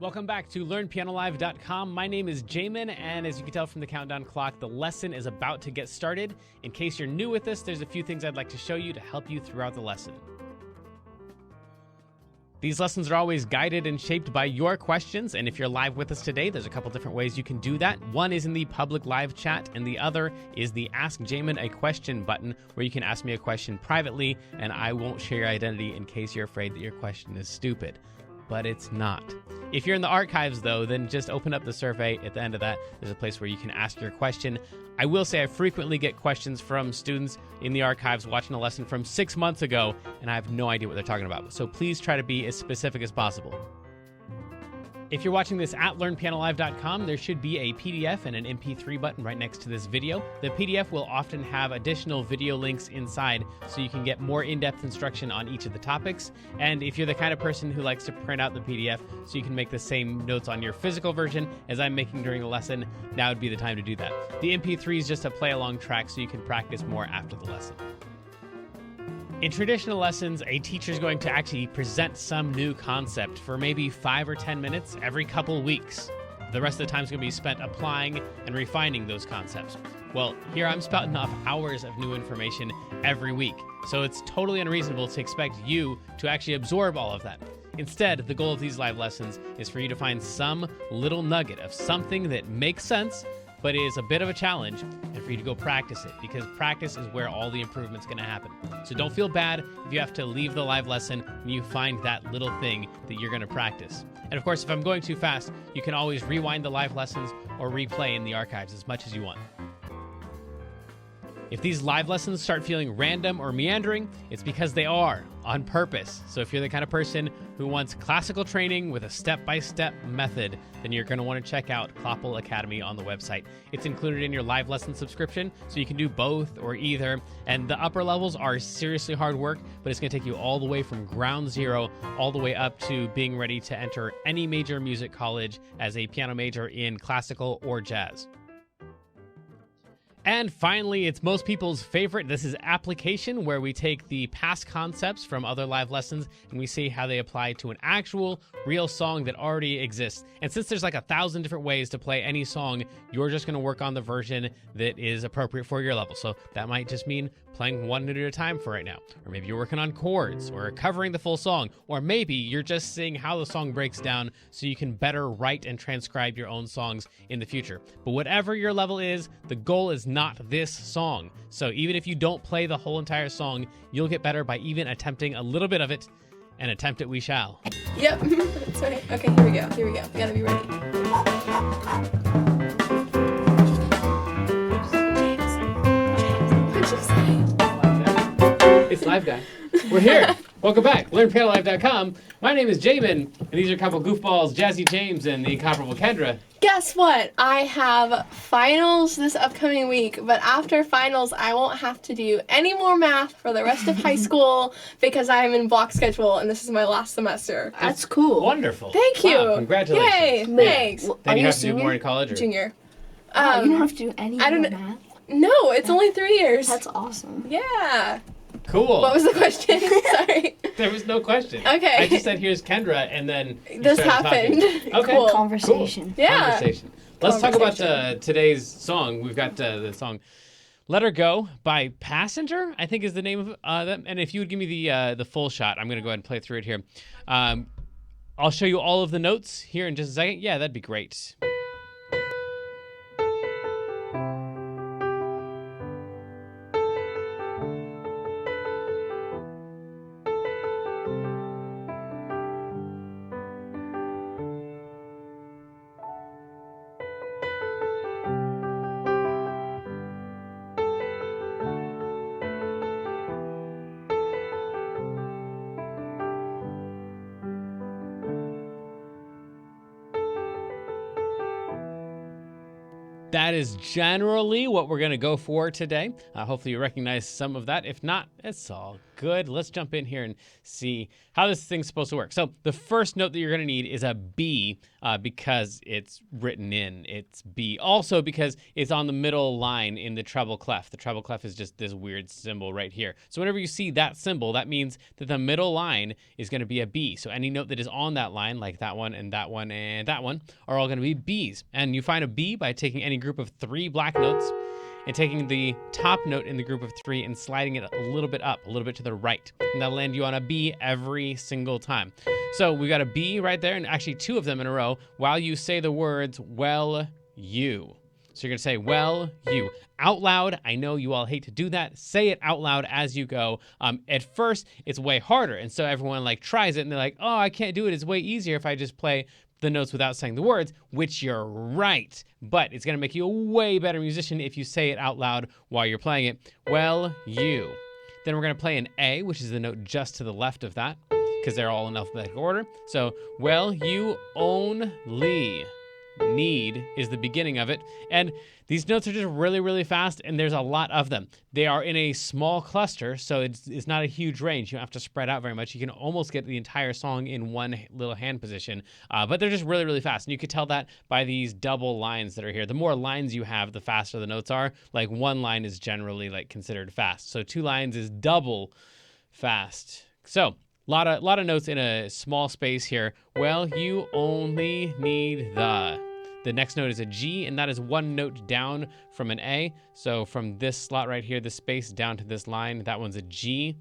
Welcome back to LearnPianoLive.com. My name is Jamin, and as you can tell from the countdown clock, the lesson is about to get started. In case you're new with us, there's a few things I'd like to show you to help you throughout the lesson. These lessons are always guided and shaped by your questions, and if you're live with us today, there's a couple different ways you can do that. One is in the public live chat, and the other is the Ask Jamin a Question button, where you can ask me a question privately, and I won't share your identity in case you're afraid that your question is stupid. But it's not. If you're in the archives, though, then just open up the survey. At the end of that, there's a place where you can ask your question. I will say I frequently get questions from students in the archives watching a lesson from 6 months ago, and I have no idea what they're talking about. So please try to be as specific as possible. If you're watching this at LearnPianoLive.com, there should be a PDF and an MP3 button right next to this video. The PDF will often have additional video links inside so you can get more in-depth instruction on each of the topics. And if you're the kind of person who likes to print out the PDF so you can make the same notes on your physical version as I'm making during the lesson, now would be the time to do that. The MP3 is just a play-along track so you can practice more after the lesson. In traditional lessons, a teacher is going to actually present some new concept for maybe 5 or 10 minutes every couple weeks. The rest of the time is going to be spent applying and refining those concepts. Well, here I'm spouting off hours of new information every week, so it's totally unreasonable to expect you to actually absorb all of that. Instead, the goal of these live lessons is for you to find some little nugget of something that makes sense, but is a bit of a challenge, and for you to go practice it, because practice is where all the improvement's going to happen. So don't feel bad if you have to leave the live lesson and you find that little thing that you're going to practice. And of course, if I'm going too fast, you can always rewind the live lessons or replay in the archives as much as you want. If these live lessons start feeling random or meandering, it's because they are, on purpose. So if you're the kind of person who wants classical training with a step-by-step method, then you're going to want to check out Kloppel Academy on the website. It's included in your live lesson subscription, so you can do both or either. And the upper levels are seriously hard work, but it's going to take you all the way from ground zero, all the way up to being ready to enter any major music college as a piano major in classical or jazz. And finally, it's most people's favorite. This is application, where we take the past concepts from other live lessons and we see how they apply to an actual, real song that already exists. And since there's like 1,000 different ways to play any song, you're just going to work on the version that is appropriate for your level. So that might just mean playing one note at a time for right now. Or maybe you're working on chords or covering the full song. Or maybe you're just seeing how the song breaks down so you can better write and transcribe your own songs in the future. But whatever your level is, the goal is not this song. So even if you don't play the whole entire song, you'll get better by even attempting a little bit of it, and attempt it we shall. Yep, that's right. Okay, here we go. We gotta be ready. What'd you say? It's Live Guy. We're here. Welcome back. LearnPianoLive.com. My name is Jamin, and these are a couple goofballs, Jazzy James and the incomparable Kendra. Guess what? I have finals this upcoming week, but after finals, I won't have to do any more math for the rest of high school because I'm in block schedule, and this is my last semester. That's cool. Wonderful. Thank you. Wow, congratulations. Yay, thanks. Well, Then are you you have to do senior? more in college? Or? Junior. Oh, you don't have to do any I more don't- math. No, it's only 3 years. That's awesome. Yeah. Cool. What was the question? Sorry. There was no question. Okay. I just said, here's Kendra, and then you This started happened. talking. Okay. Cool. Conversation. Yeah. Conversation. Let's talk about Conversation. today's song. We've got the song "Let Her Go" by Passenger, I think is the name of that. And if you would give me the full shot, I'm going to go ahead and play through it here. I'll show you all of the notes here in just a second. Yeah, that'd be great. that is generally what we're going to go for today. Hopefully you recognize some of that. If not, it's all good. Let's jump in here and see how this thing's supposed to work. So the first note that you're going to need is a B because it's written in. It's B. Also because it's on the middle line in the treble clef. The treble clef is just this weird symbol right here. So whenever you see that symbol, that means that the middle line is going to be a B. So any note that is on that line, like that one and that one and that one, are all going to be Bs. And you find a B by taking any group of 3 black notes and taking the top note in the group of 3 and sliding it a little bit up, a little bit to the right. And that'll land you on a B every single time. So we got a B right there, and actually 2 of them in a row, while you say the words, well, you. So you're going to say, well, you. Out loud. I know you all hate to do that. Say it out loud as you go. At first, it's way harder, and so everyone tries it, and they're like, oh, I can't do it. It's way easier if I just play the notes without saying the words, which you're right. But it's going to make you a way better musician if you say it out loud while you're playing it. Well, you. Then we're going to play an A, which is the note just to the left of that, because they're all in alphabetical order. So, well, you only need is the beginning of it. And these notes are just really, really fast, and there's a lot of them. They are in a small cluster, so it's not a huge range. You don't have to spread out very much. You can almost get the entire song in one little hand position, but they're just really, really fast. And you could tell that by these double lines that are here. The more lines you have, the faster the notes are. Like 1 line is generally considered fast. So 2 lines is double fast. So lot of notes in a small space here. Well, you only need the. The next note is a G, and that is 1 note down from an A. So from this slot right here, this space down to this line, that one's a G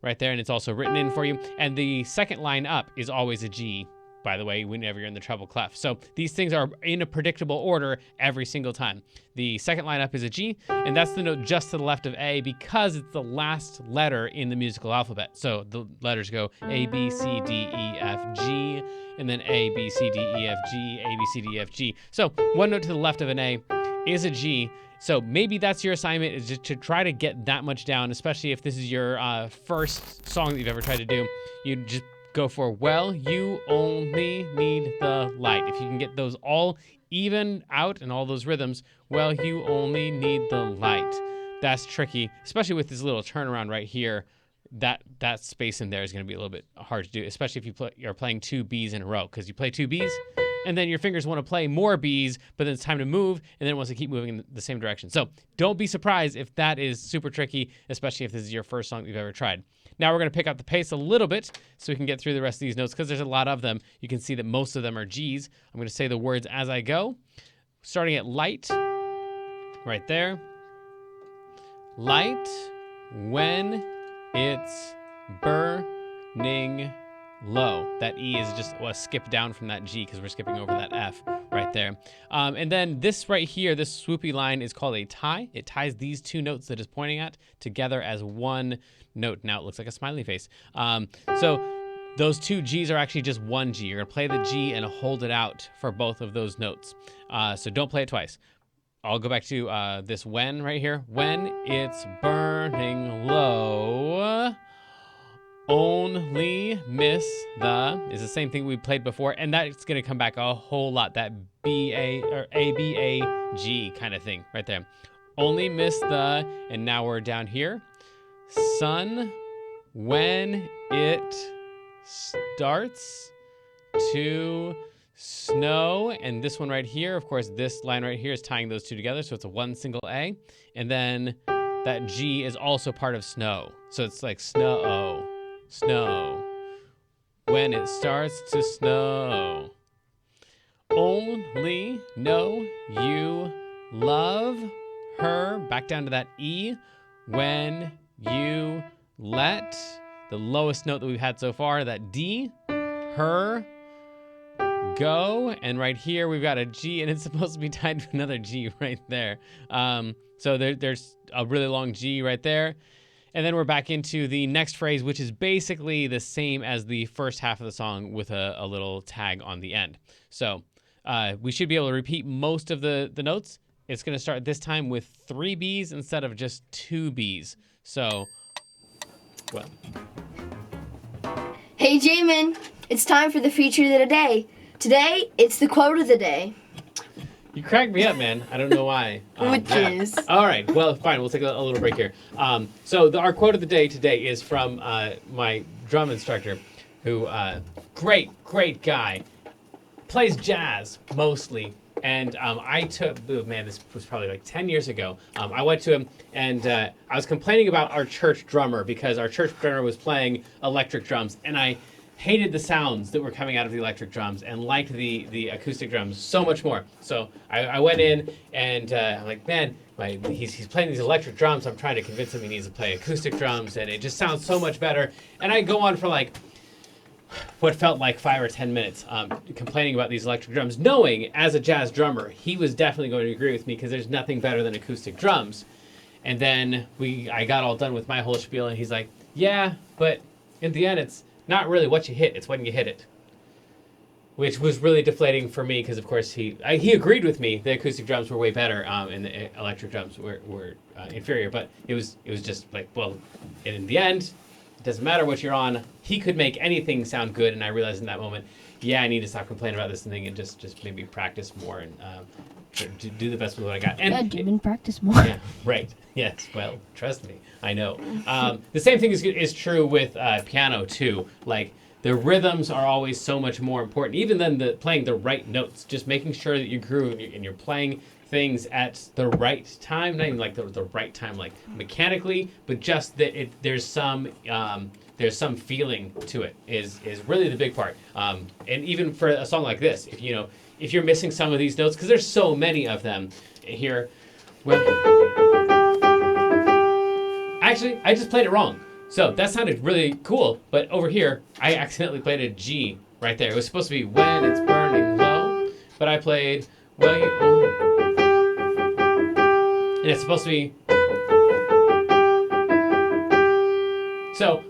right there, and it's also written in for you. And the second line up is always a G, by the way, whenever you're in the treble clef. So these things are in a predictable order every single time. The second line up is a G, and that's the note just to the left of A because it's the last letter in the musical alphabet. So the letters go A, B, C, D, E, F, G, and then A, B, C, D, E, F, G, A, B, C, D, E, F, G. So 1 note to the left of an A is a G. So maybe that's your assignment, is just to try to get that much down, especially if this is your first song that you've ever tried to do. You just go for, well, you only need the light. If you can get those all even out and all those rhythms, well, you only need the light. That's tricky, especially with this little turnaround right here. That space in there is going to be a little bit hard to do, especially if you're playing 2 Bs in a row, because you play 2 Bs, and then your fingers want to play more Bs, but then it's time to move, and then it wants to keep moving in the same direction. So don't be surprised if that is super tricky, especially if this is your first song you've ever tried. Now we're going to pick up the pace a little bit so we can get through the rest of these notes, because there's a lot of them. You can see that most of them are Gs. I'm going to say the words as I go, starting at light, right there. Light when it's burning low. That E is just a skip down from that G because we're skipping over that F right there. And then this right here, this swoopy line is called a tie. It ties these 2 notes that it's pointing at together as 1 note. Now it looks like a smiley face. So those 2 Gs are actually just 1 G. You're going to play the G and hold it out for both of those notes. So don't play it twice. I'll go back to this when right here. When it's burning low, only miss the is the same thing we played before, and that's going to come back a whole lot. That B-A or A-B-A-G kind of thing right there. Only miss the, and now we're down here. Sun, when it starts to snow, and this one right here, of course, this line right here is tying those 2 together, so it's a 1 single A, and then that G is also part of snow, so it's like snow, snow, when it starts to snow. Only know you love her, back down to that E, when you let the lowest note that we've had so far, that D, her, go, and right here we've got a G, and it's supposed to be tied to another G right there. So there's a really long G right there, and then we're back into the next phrase, which is basically the same as the first half of the song with a little tag on the end. So we should be able to repeat most of the notes. It's going to start this time with 3 Bs instead of just 2 Bs. So, well. Hey, Jamin, it's time for the feature of the day. Today, it's the quote of the day. You cracked me up, man. I don't know why. Which is. All right. Well, fine. We'll take a little break here. So our quote of the day today is from my drum instructor, who great guy, plays jazz mostly. And I took, this was probably like 10 years ago. I went to him and I was complaining about our church drummer because our church drummer was playing electric drums, and I hated the sounds that were coming out of the electric drums and liked the acoustic drums so much more. So I went in and I'm like, man, he's playing these electric drums. I'm trying to convince him he needs to play acoustic drums, and it just sounds so much better. And I go on for like what felt like 5 or 10 minutes complaining about these electric drums, knowing as a jazz drummer, he was definitely going to agree with me because there's nothing better than acoustic drums. And then I got all done with my whole spiel, and he's like, yeah, but in the end, it's not really what you hit, it's when you hit it. Which was really deflating for me because, of course, he agreed with me. The acoustic drums were way better, and the electric drums were inferior. But it was just like, well, in the end, it doesn't matter what you're on. He could make anything sound good, and I realized in that moment, yeah, I need to stop complaining about this thing and just maybe practice more and do the best with what I got. And Yeah, Damon, practice more. yeah, right. Yes. Well, trust me, I know. The same thing is true with piano too. Like the rhythms are always so much more important, even than playing the right notes. Just making sure that you groove and you're playing things at the right time. Not even like the right time, like mechanically, but just that there's some feeling to it. Is really the big part. And even for a song like this, if you're missing some of these notes, because there's so many of them here. Actually, I just played it wrong. So that sounded really cool, but over here, I accidentally played a G right there. It was supposed to be when it's burning low, but I played well you and it's supposed to be. So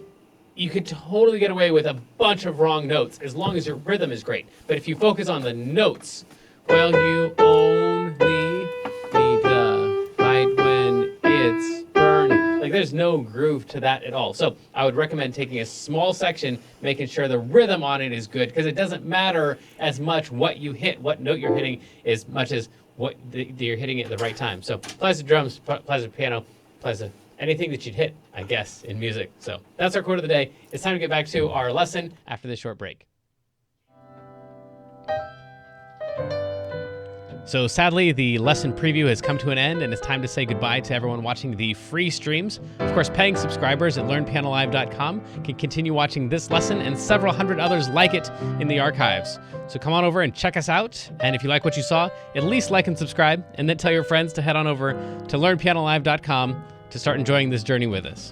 you could totally get away with a bunch of wrong notes as long as your rhythm is great. But if you focus on the notes, well, you only need the light when it's burning. Like, there's no groove to that at all. So I would recommend taking a small section, making sure the rhythm on it is good, because it doesn't matter as much what you hit, what note you're hitting, as much as what you're hitting it at the right time. So applies to drums, applies to piano, applies to anything that you'd hit, I guess, in music. So that's our quote of the day. It's time to get back to our lesson after this short break. So sadly, the lesson preview has come to an end, and it's time to say goodbye to everyone watching the free streams. Of course, paying subscribers at learnpianolive.com can continue watching this lesson and several hundred others like it in the archives. So come on over and check us out. And if you like what you saw, at least like and subscribe, and then tell your friends to head on over to learnpianolive.com to start enjoying this journey with us.